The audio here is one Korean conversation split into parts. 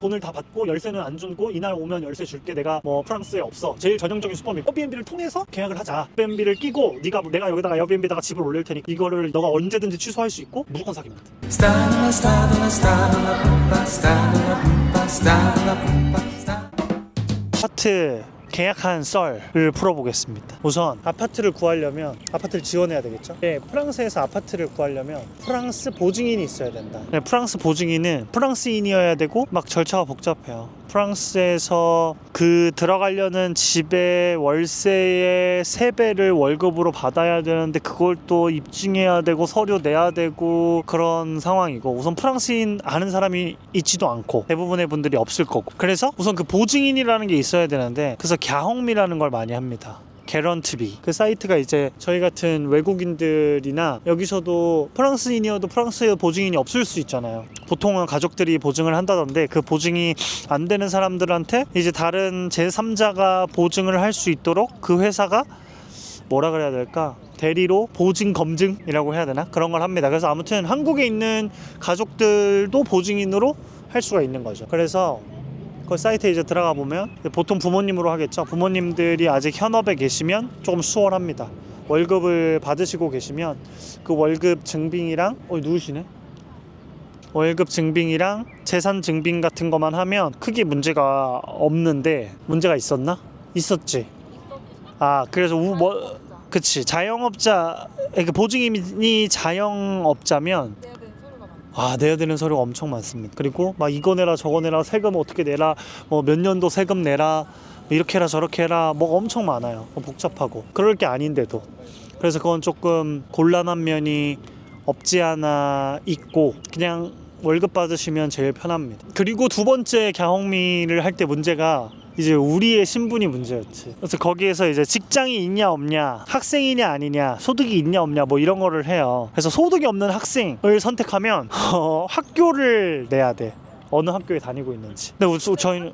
돈을 다 받고 열쇠는 안 주고 이날 오면 열쇠 줄게, 내가 뭐 프랑스에 없어. 제일 전형적인 수법이 에어비앤비를 통해서 계약을 하자. 에어비앤비를 끼고 내가 여기다가 에어비앤비다가 집을 올릴 테니까 이거를 너가 언제든지 취소할 수 있고 무조건 사기입니다. 아파트 계약한 썰을 풀어보겠습니다. 우선 아파트를 구하려면 아파트를 지원해야 되겠죠. 네, 프랑스에서 아파트를 구하려면 프랑스 보증인이 있어야 된다. 네, 프랑스 보증인은 프랑스인이어야 되고 막 절차가 복잡해요. 프랑스에서 그 들어가려는 집의 월세의 3배를 월급으로 받아야 되는데 그걸 또 입증해야 되고 서류 내야 되고 그런 상황이고, 우선 프랑스인 아는 사람이 있지도 않고 대부분의 분들이 없을 거고, 그래서 우선 그 보증인이라는 게 있어야 되는데, 그래서 갸홍미라는 걸 많이 합니다. 개런티비. 그 사이트가 이제 저희 같은 외국인들이나 여기서도 프랑스인이어도 프랑스에 보증인이 없을 수 있잖아요. 보통은 가족들이 보증을 한다던데 그 보증이 안 되는 사람들한테 이제 다른 제3자가 보증을 할 수 있도록 그 회사가 뭐라 그래야 될까? 대리로 보증 검증이라고 해야 되나? 그런 걸 합니다. 그래서 아무튼 한국에 있는 가족들도 보증인으로 할 수가 있는 거죠. 그래서 그 사이트에 이제 들어가 보면 보통 부모님으로 하겠죠. 부모님들이 아직 현업에 계시면 조금 수월합니다. 월급을 받으시고 계시면 그 월급 증빙이랑 누구시네? 월급 증빙이랑 재산 증빙 같은 것만 하면 크게 문제가 없는데, 문제가 있었나? 있었지. 그래서 그치, 자영업자, 그러니까 보증인이 자영업자면 내야 되는 서류가 엄청 많습니다. 그리고 막 이거 내라 저거 내라, 세금 어떻게 내라, 뭐 몇 년도 세금 내라, 이렇게 해라 저렇게 해라, 뭐 엄청 많아요. 복잡하고 그럴 게 아닌데도. 그래서 그건 조금 곤란한 면이 없지 않아 있고, 그냥 월급 받으시면 제일 편합니다. 그리고 두 번째 갸홍미를 할 때 문제가 이제 우리의 신분이 문제였지. 그래서 거기에서 이제 직장이 있냐 없냐, 학생이냐 아니냐, 소득이 있냐 없냐, 뭐 이런 거를 해요. 그래서 소득이 없는 학생을 선택하면 학교를 내야 돼. 어느 학교에 다니고 있는지. 근데 저희는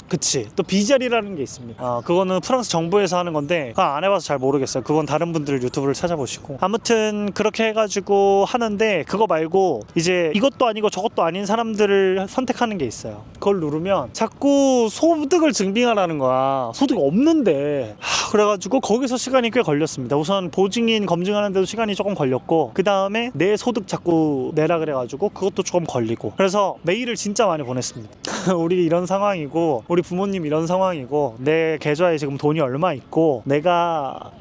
그치, 또 비자리라는 게 있습니다. 그거는 프랑스 정부에서 하는 건데 안 해봐서 잘 모르겠어요. 그건 다른 분들 유튜브를 찾아보시고. 아무튼 그렇게 해가지고 하는데, 그거 말고 이제 이것도 아니고 저것도 아닌 사람들을 선택하는 게 있어요. 그걸 누르면 자꾸 소득을 증빙하라는 거야. 소득이 없는데. 그래가지고 거기서 시간이 꽤 걸렸습니다. 우선 보증인 검증하는데도 시간이 조금 걸렸고, 그 다음에 내 소득 자꾸 내라 그래가지고 그것도 조금 걸리고, 그래서 메일을 진짜 많이 보냈습니다. 우리 이런 상황이고, 우리 부모님 이런 상황이고, 내 계좌에 지금 돈이 얼마 있고, 내가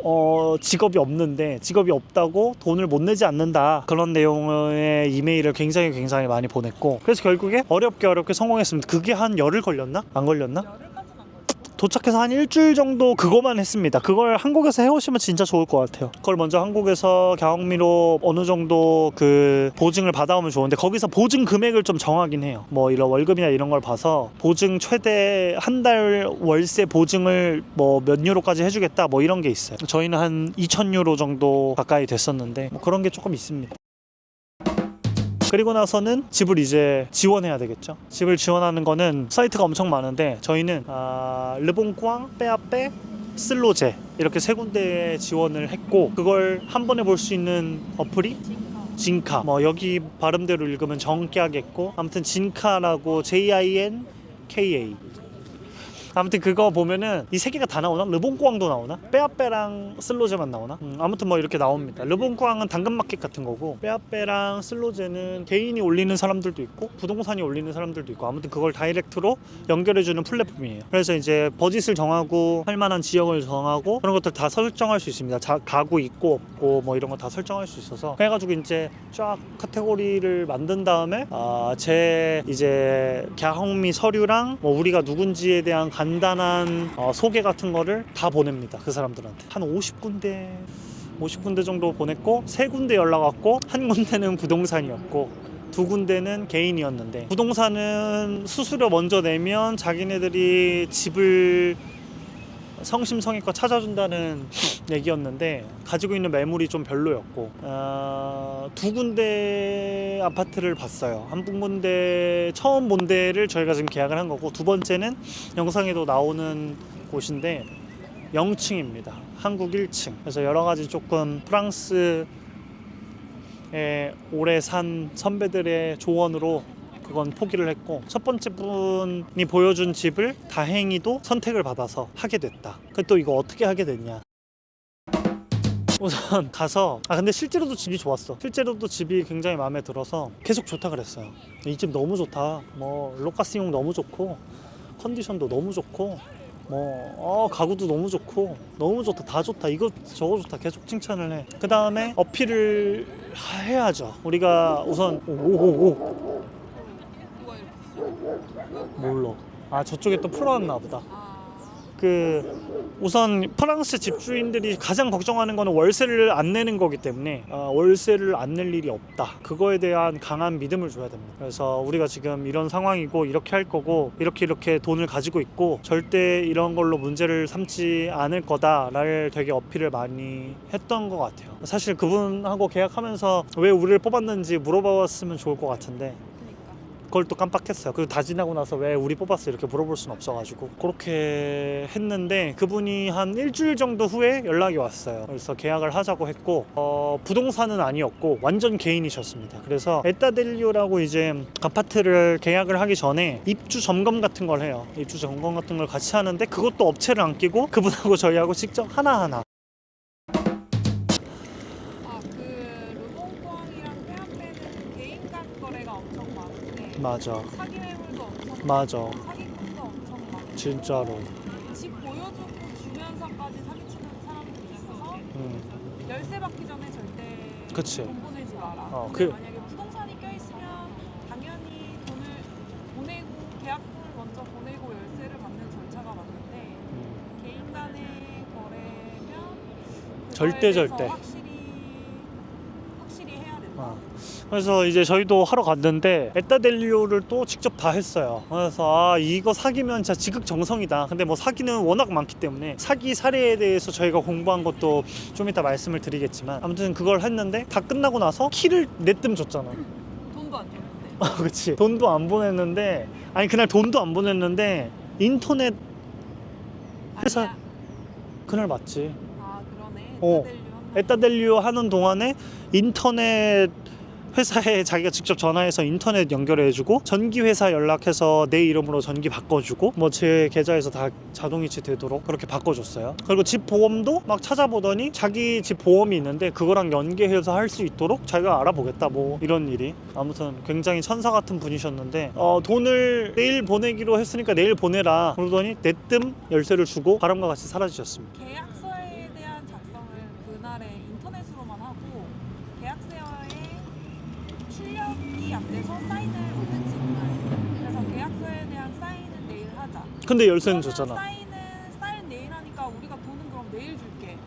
직업이 없는데 직업이 없다고 돈을 못 내지 않는다, 그런 내용의 이메일을 굉장히 많이 보냈고, 그래서 결국에 어렵게 성공했습니다. 그게 한 열흘 걸렸나? 안 걸렸나? 도착해서 한 일주일 정도 그거만 했습니다. 그걸 한국에서 해오시면 진짜 좋을 것 같아요. 그걸 먼저 한국에서 갸홍미로 어느 정도 그 보증을 받아오면 좋은데, 거기서 보증 금액을 좀 정하긴 해요. 뭐 이런 월급이나 이런 걸 봐서 보증 최대 한 달 월세 보증을 뭐 몇 유로까지 해주겠다, 뭐 이런 게 있어요. 저희는 한 2,000유로 정도 가까이 됐었는데 뭐 그런 게 조금 있습니다. 그리고 나서는 집을 이제 지원해야 되겠죠. 집을 지원하는 거는 사이트가 엄청 많은데, 저희는 르봉꽝, 빼아빼, 슬로제 이렇게 3군데에 지원을 했고, 그걸 한 번에 볼 수 있는 어플이 진카. 뭐 여기 발음대로 읽으면 정깨하겠고, 아무튼 진카라고 JINKA. 아무튼 그거 보면은 이 3개가 다 나오나? 르봉꽝도 나오나? 빼아빼랑 슬로제만 나오나? 아무튼 뭐 이렇게 나옵니다. 르봉꽝은 당근마켓 같은 거고, 빼아빼랑 슬로제는 개인이 올리는 사람들도 있고 부동산이 올리는 사람들도 있고, 아무튼 그걸 다이렉트로 연결해주는 플랫폼이에요. 그래서 이제 버짓을 정하고 할 만한 지역을 정하고 그런 것들 다 설정할 수 있습니다. 가구 있고 없고 뭐 이런 거 다 설정할 수 있어서, 그래가지고 이제 쫙 카테고리를 만든 다음에 제 이제 갸홍미 서류랑 뭐 우리가 누군지에 대한 간단한 소개 같은 거를 다 보냅니다. 그 사람들한테 한 50군데 정도 보냈고, 3군데 연락 왔고, 한 군데는 부동산이었고, 2군데는 개인이었는데, 부동산은 수수료 먼저 내면 자기네들이 집을 성심성의껏 찾아준다는 얘기였는데, 가지고 있는 매물이 좀 별로였고, 2군데 아파트를 봤어요. 한 군데 처음 본 데를 저희가 지금 계약을 한 거고, 2번째는 영상에도 나오는 곳인데 0층입니다. 한국 1층. 그래서 여러가지 조금 프랑스에 오래 산 선배들의 조언으로 그건 포기를 했고, 첫 번째 분이 보여준 집을 다행히도 선택을 받아서 하게 됐다. 그 또 이거 어떻게 하게 됐냐, 우선 가서 근데 실제로도 집이 좋았어. 실제로도 집이 굉장히 마음에 들어서 계속 좋다 그랬어요. 이 집 너무 좋다, 뭐 로카스용 너무 좋고 컨디션도 너무 좋고 뭐 가구도 너무 좋고 너무 좋다, 다 좋다, 이거 저거 좋다, 계속 칭찬을 해. 그 다음에 어필을 해야죠. 우리가 우선 오오오 몰라. 저쪽에 또 풀어놨나 보다. 우선 프랑스 집주인들이 가장 걱정하는 거는 월세를 안 내는 거기 때문에 월세를 안 낼 일이 없다. 그거에 대한 강한 믿음을 줘야 됩니다. 그래서 우리가 지금 이런 상황이고 이렇게 할 거고 이렇게 돈을 가지고 있고 절대 이런 걸로 문제를 삼지 않을 거다를 되게 어필을 많이 했던 것 같아요. 사실 그분하고 계약하면서 왜 우리를 뽑았는지 물어봤으면 좋을 것 같은데 그걸 또 깜빡했어요. 그리고 다 지나고 나서 왜 우리 뽑았어 이렇게 물어볼 수는 없어가지고 그렇게 했는데, 그분이 한 일주일 정도 후에 연락이 왔어요. 그래서 계약을 하자고 했고 부동산은 아니었고 완전 개인이셨습니다. 그래서 에따델리오라고 이제 아파트를 계약을 하기 전에 입주 점검 같은 걸 해요. 입주 점검 같은 걸 같이 하는데 그것도 업체를 안 끼고 그분하고 저희하고 직접 하나하나. 맞아. 사기 매물도 엄청 맞아. 많고 사기꾼도 엄청 많고 진짜로. 집 보여주고 주면서까지 사기치는 사람들이 있어서 열쇠 받기 전에 절대 그치. 돈 보내지 마라. 근데 만약에 부동산이 껴있으면 당연히 돈을 보내고 계약금을 먼저 보내고 열쇠를 받는 절차가 맞는데 개인 간의 거래면 절대. 확실히 해야 된다. 그래서 이제 저희도 하러 갔는데 에따델리오를 또 직접 다 했어요. 그래서 이거 사기면 진짜 지극정성이다. 근데 뭐 사기는 워낙 많기 때문에 사기 사례에 대해서 저희가 공부한 것도 좀 이따 말씀을 드리겠지만, 아무튼 그걸 했는데 다 끝나고 나서 키를 내뜸 줬잖아. 돈도 안 줬는데. 그치. 돈도 안 보냈는데, 그날 돈도 안 보냈는데 인터넷 회사 아니야. 그날 맞지. 그러네. 에따델리오 하는 동안에 인터넷 회사에 자기가 직접 전화해서 인터넷 연결해주고 전기 회사 연락해서 내 이름으로 전기 바꿔주고 뭐 제 계좌에서 다 자동이체 되도록 그렇게 바꿔줬어요. 그리고 집 보험도 막 찾아보더니 자기 집 보험이 있는데 그거랑 연계해서 할 수 있도록 자기가 알아보겠다, 뭐 이런 일이. 아무튼 굉장히 천사 같은 분이셨는데 돈을 내일 보내기로 했으니까 내일 보내라 그러더니 내뜸 열쇠를 주고 바람과 같이 사라지셨습니다. 계약서에 대한 작성을 그날에 인터넷으로만 하고 계약서에 출력이 안 돼서 사인을 못했지 그날. 그래서 계약서에 대한 사인은 내일 하자. 근데 열쇠는 줬잖아. 사인 내일 하니까 우리가 돈은 그럼 내일 줄게.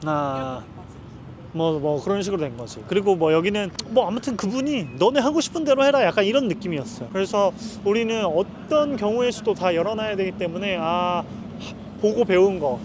뭐 그런 식으로 된 거지. 그리고 뭐 여기는 뭐 아무튼 그분이 너네 하고 싶은 대로 해라 약간 이런 느낌이었어요. 그래서 우리는 어떤 경우의 수도 다 열어놔야 되기 때문에 보고 배운 거,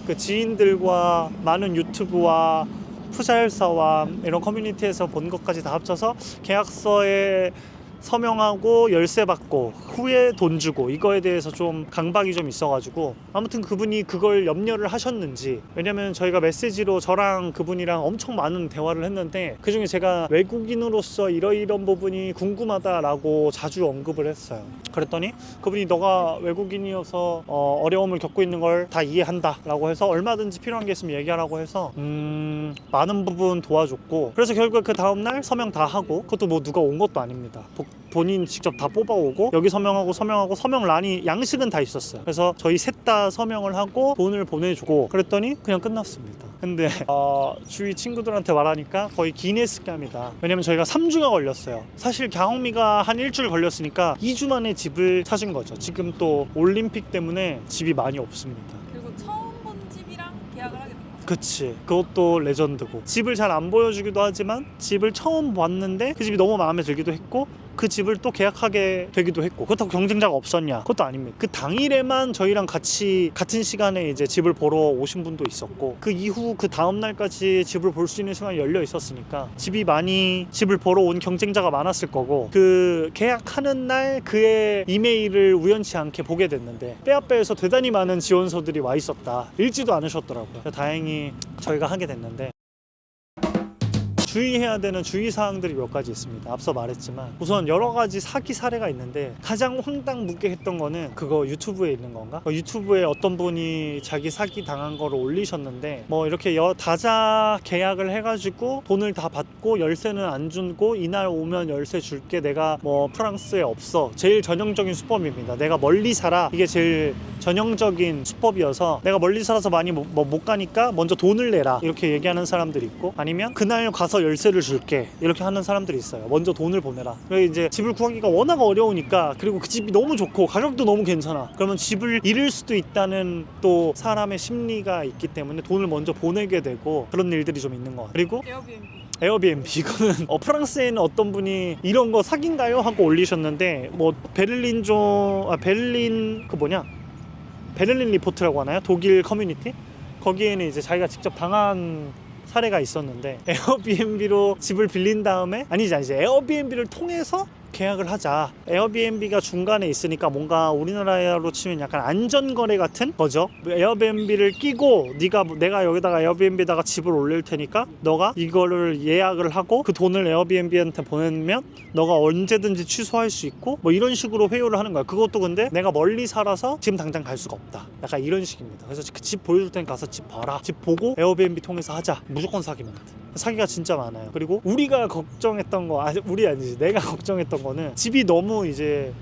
그 지인들과 많은 유튜브와 푸잘서와 이런 커뮤니티에서 본 것까지 다 합쳐서 계약서에 서명하고 열쇠 받고 후에 돈 주고 이거에 대해서 좀 강박이 좀 있어가지고, 아무튼 그분이 그걸 염려를 하셨는지, 왜냐면 저희가 메시지로 저랑 그분이랑 엄청 많은 대화를 했는데 그중에 제가 외국인으로서 이런 부분이 궁금하다라고 자주 언급을 했어요. 그랬더니 그분이 너가 외국인이어서 어려움을 겪고 있는 걸 다 이해한다 라고 해서 얼마든지 필요한 게 있으면 얘기하라고 해서 많은 부분 도와줬고, 그래서 결국 그 다음날 서명 다 하고, 그것도 뭐 누가 온 것도 아닙니다. 본인 직접 다 뽑아오고 여기 서명하고 서명란이 양식은 다 있었어요. 그래서 저희 셋 다 서명을 하고 돈을 보내주고 그랬더니 그냥 끝났습니다. 근데 주위 친구들한테 말하니까 거의 기네스감이다. 왜냐면 저희가 3주가 걸렸어요. 사실 경험이가 한 일주일 걸렸으니까 2주 만에 집을 찾은 거죠. 지금 또 올림픽 때문에 집이 많이 없습니다. 그리고 처음 본 집이랑 계약을 하게 된 거죠. 그치. 그것도 레전드고, 집을 잘 안 보여주기도 하지만 집을 처음 봤는데 그 집이 너무 마음에 들기도 했고 그 집을 또 계약하게 되기도 했고, 그렇다고 경쟁자가 없었냐? 그것도 아닙니다. 그 당일에만 저희랑 같이 같은 시간에 이제 집을 보러 오신 분도 있었고, 그 이후 그 다음 날까지 집을 볼 수 있는 시간이 열려 있었으니까 집을 보러 온 경쟁자가 많았을 거고, 그 계약하는 날 그의 이메일을 우연치 않게 보게 됐는데 빼앗배에서 대단히 많은 지원서들이 와 있었다. 읽지도 않으셨더라고요. 다행히 저희가 하게 됐는데, 주의해야 되는 주의사항들이 몇 가지 있습니다. 앞서 말했지만 우선 여러 가지 사기 사례가 있는데 가장 황당무계했던 거는 그거 유튜브에 있는 건가? 유튜브에 어떤 분이 자기 사기 당한 거를 올리셨는데 뭐 이렇게 다자 계약을 해가지고 돈을 다 받고 열쇠는 안 주고 이날 오면 열쇠 줄게, 내가 뭐 프랑스에 없어. 제일 전형적인 수법입니다. 내가 멀리 살아, 이게 제일 전형적인 수법이어서 내가 멀리 살아서 많이 못 가니까 먼저 돈을 내라 이렇게 얘기하는 사람들이 있고, 아니면 그날 가서 열쇠를 줄게 이렇게 하는 사람들이 있어요. 먼저 돈을 보내라. 그리고 이제 집을 구하기가 워낙 어려우니까, 그리고 그 집이 너무 좋고 가격도 너무 괜찮아. 그러면 집을 잃을 수도 있다는 또 사람의 심리가 있기 때문에 돈을 먼저 보내게 되고 그런 일들이 좀 있는 것 같아요. 그리고 에어비앤비, 이거는 프랑스에 있는 어떤 분이 이런 거 사기인가요? 하고 올리셨는데, 뭐 베를린 리포트라고 하나요? 독일 커뮤니티? 거기에는 이제 자기가 직접 당한 사례가 있었는데, 에어비앤비로 집을 빌린 다음에 아니지 에어비앤비를 통해서 계약을 하자. 에어비앤비가 중간에 있으니까 뭔가 우리나라로 치면 약간 안전거래 같은 거죠. 에어비앤비를 끼고 내가 여기다가 에어비앤비에다가 집을 올릴 테니까 너가 이거를 예약을 하고 그 돈을 에어비앤비한테 보내면 너가 언제든지 취소할 수 있고, 뭐 이런 식으로 회유를 하는 거야. 그것도 근데 내가 멀리 살아서 지금 당장 갈 수가 없다, 약간 이런 식입니다. 그래서 그 집 보여줄 테니까 가서 집 봐라, 집 보고 에어비앤비 통해서 하자. 무조건 사기입니다. 사기가 진짜 많아요. 그리고 우리가 걱정했던 거, 내가 걱정했던 거는 집이 너무 이제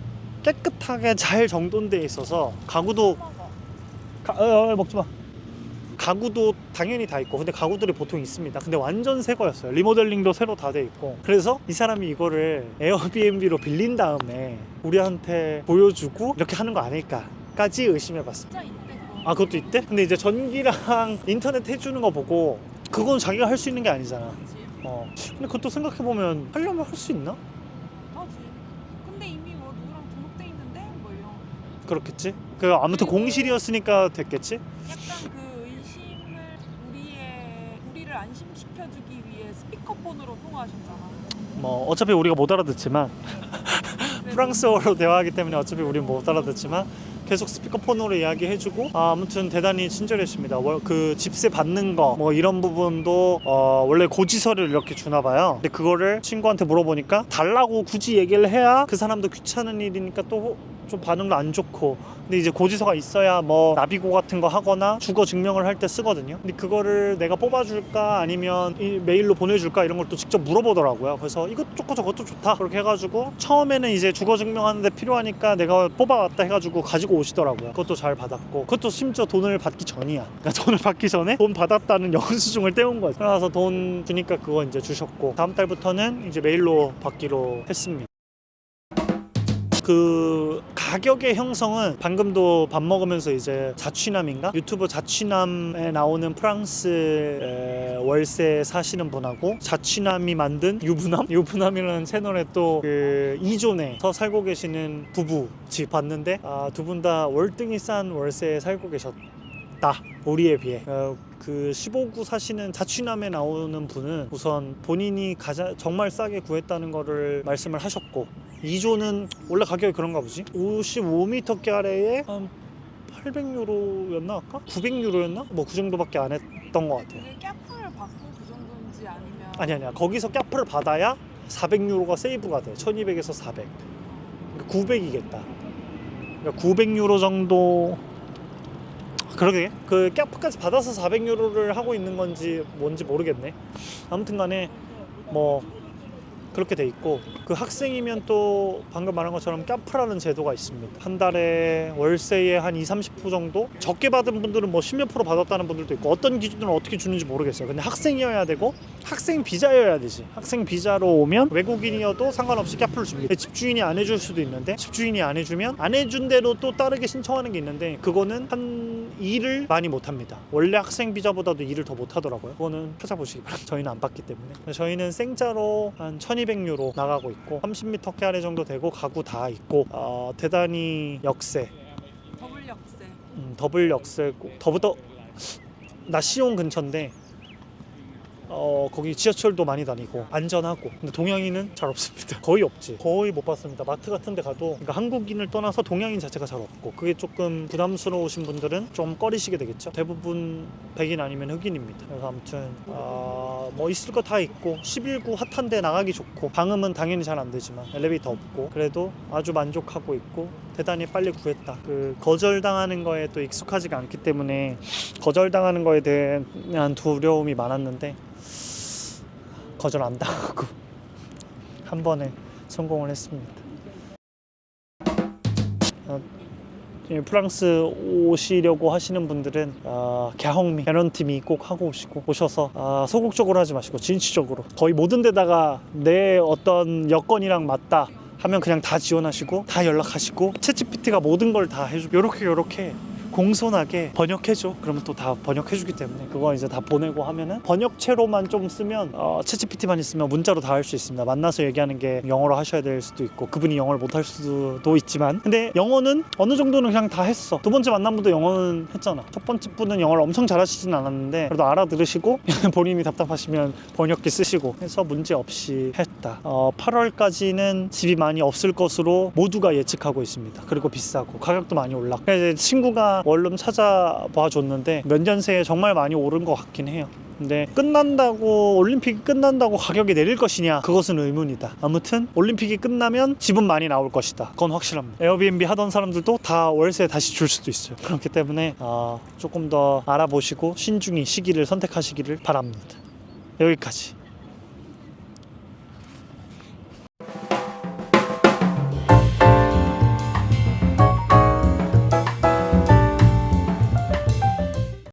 깨끗하게 잘 정돈돼 있어서 가구도 먹지 마. 가구도 당연히 다 있고, 근데 가구들이 보통 있습니다. 근데 완전 새 거였어요. 리모델링도 새로 다 돼 있고. 그래서 이 사람이 이거를 에어비앤비로 빌린 다음에 우리한테 보여주고 이렇게 하는 거 아닐까까지 의심해봤습니다. 진짜 있대 그거. 아, 그것도 있대? 근데 이제 전기랑 인터넷 해주는 거 보고 그건 자기가 할 수 있는 게 아니잖아. 근데 그것도 생각해보면 하려면 할 수 있나? 하지. 근데 이미 뭐 누구랑 등록돼 있는데 뭐 이런. 그렇겠지? 아무튼 공실이었으니까 됐겠지? 약간 그 의심을 우리를 안심시켜주기 위해 스피커폰으로 통화하셨잖아. 뭐 어차피 우리가 못 알아듣지만 프랑스어로 대화하기 때문에 어차피 우리는 못 알아듣지만 계속 스피커폰으로 이야기해주고, 아무튼 대단히 친절했습니다. 그 집세 받는 거 뭐 이런 부분도 원래 고지서를 이렇게 주나 봐요. 근데 그거를 친구한테 물어보니까 달라고 굳이 얘기를 해야 그 사람도 귀찮은 일이니까 또 좀 반응도 안 좋고, 근데 이제 고지서가 있어야 뭐 나비고 같은 거 하거나 주거 증명을 할 때 쓰거든요. 근데 그거를 내가 뽑아줄까 아니면 메일로 보내줄까 이런 걸 또 직접 물어보더라고요. 그래서 이것 좋고 저것도 좋다 그렇게 해가지고 처음에는 이제 주거 증명하는데 필요하니까 내가 뽑아왔다 해가지고 가지고 오시더라고요. 그것도 잘 받았고, 그것도 심지어 돈을 받기 전이야. 그러니까 돈을 받기 전에 돈 받았다는 영수증을 떼온 거죠. 그래서 돈 주니까 그거 이제 주셨고, 다음 달부터는 이제 메일로 받기로 했습니다. 그 가격의 형성은 방금도 밥 먹으면서 이제 자취남인가? 유튜브 자취남에 나오는 프랑스 월세 사시는 분하고 자취남이 만든 유부남이라는 채널에 또 그 이존에서 살고 계시는 부부 집 봤는데, 두 분 다 월등히 싼 월세에 살고 계셨다, 우리에 비해. 그 15구 사시는 자취남에 나오는 분은 우선 본인이 정말 싸게 구했다는 거를 말씀을 하셨고, 2조는 원래 가격이 그런가 보지? 55m 꺄레에 한 800유로였나 아까? 900유로였나? 뭐 그 정도밖에 안 했던 것 같아요. 그게 캡을 받고 그 정도인지 아니면 아니야. 거기서 캡을 받아야 400유로가 세이브가 돼. 1200에서 400. 그러니까 900이겠다. 그러니까 900유로 정도. 그러게, 그 캡까지 받아서 400유로를 하고 있는 건지 뭔지 모르겠네. 아무튼 간에 뭐 그렇게 돼 있고, 그 학생이면 또 방금 말한 것처럼 캡프라는 제도가 있습니다. 한 달에 월세의 한 20-30% 정도? 적게 받은 분들은 뭐 10몇 % 받았다는 분들도 있고, 어떤 기준으로 어떻게 주는지 모르겠어요. 근데 학생이어야 되고 학생 비자여야 되지. 학생 비자로 오면 외국인이어도 상관없이 캡프를 줍니다. 집주인이 안 해줄 수도 있는데, 집주인이 안 해주면 안 해준 대로 또 다르게 신청하는 게 있는데, 그거는 일을 많이 못합니다. 원래 학생 비자보다도 일을 더 못하더라고요. 그거는 찾아보시기 바랍니다. 저희는 안 받기 때문에. 저희는 생짜로 한 1200유로 나가고 있고, 30m 꺄레 정도 되고 가구 다 있고, 대단히 역세, 더블 역세. 더블 역세고, 더부터 나시온 근처인데 거기 지하철도 많이 다니고 안전하고. 근데 동양인은 잘 없습니다. 거의 없지. 거의 못 봤습니다. 마트 같은 데 가도 그러니까 한국인을 떠나서 동양인 자체가 잘 없고, 그게 조금 부담스러우신 분들은 좀 꺼리시게 되겠죠. 대부분 백인 아니면 흑인입니다. 그래서 아무튼 뭐 있을 거 다 있고 11구 핫한 데 나가기 좋고, 방음은 당연히 잘 안 되지만 엘리베이터 없고, 그래도 아주 만족하고 있고 대단히 빨리 구했다. 그 거절당하는 거에 또 익숙하지가 않기 때문에 거절당하는 거에 대한 두려움이 많았는데 거절 안 당하고 한 번에 성공을 했습니다. 프랑스 오시려고 하시는 분들은 갸홍미 개런팀이 꼭 하고 오셔서 소극적으로 하지 마시고 진취적으로, 거의 모든 데다가 내 어떤 여건이랑 맞다 하면 그냥 다 지원하시고 다 연락하시고, 챗GPT가 모든 걸 다 해주고 요렇게 공손하게 번역해줘. 그러면 또 다 번역해주기 때문에 그거 이제 다 보내고 하면은, 번역체로만 좀 쓰면 챗GPT만 있으면 문자로 다 할 수 있습니다. 만나서 얘기하는 게 영어로 하셔야 될 수도 있고, 그분이 영어를 못 할 수도 있지만, 근데 영어는 어느 정도는 그냥 다 했어. 두 번째 만난 분도 영어는 했잖아. 첫 번째 분은 영어를 엄청 잘하시진 않았는데 그래도 알아들으시고 본인이 답답하시면 번역기 쓰시고 해서 문제 없이 했다. 8월까지는 집이 많이 없을 것으로 모두가 예측하고 있습니다. 그리고 비싸고 가격도 많이 올랐고, 이제 친구가 원룸 찾아봐 줬는데 몇 년 새에 정말 많이 오른 것 같긴 해요. 근데 올림픽이 끝난다고 가격이 내릴 것이냐, 그것은 의문이다. 아무튼 올림픽이 끝나면 집은 많이 나올 것이다. 그건 확실합니다. 에어비앤비 하던 사람들도 다 월세 다시 줄 수도 있어요. 그렇기 때문에 조금 더 알아보시고 신중히 시기를 선택하시기를 바랍니다. 여기까지.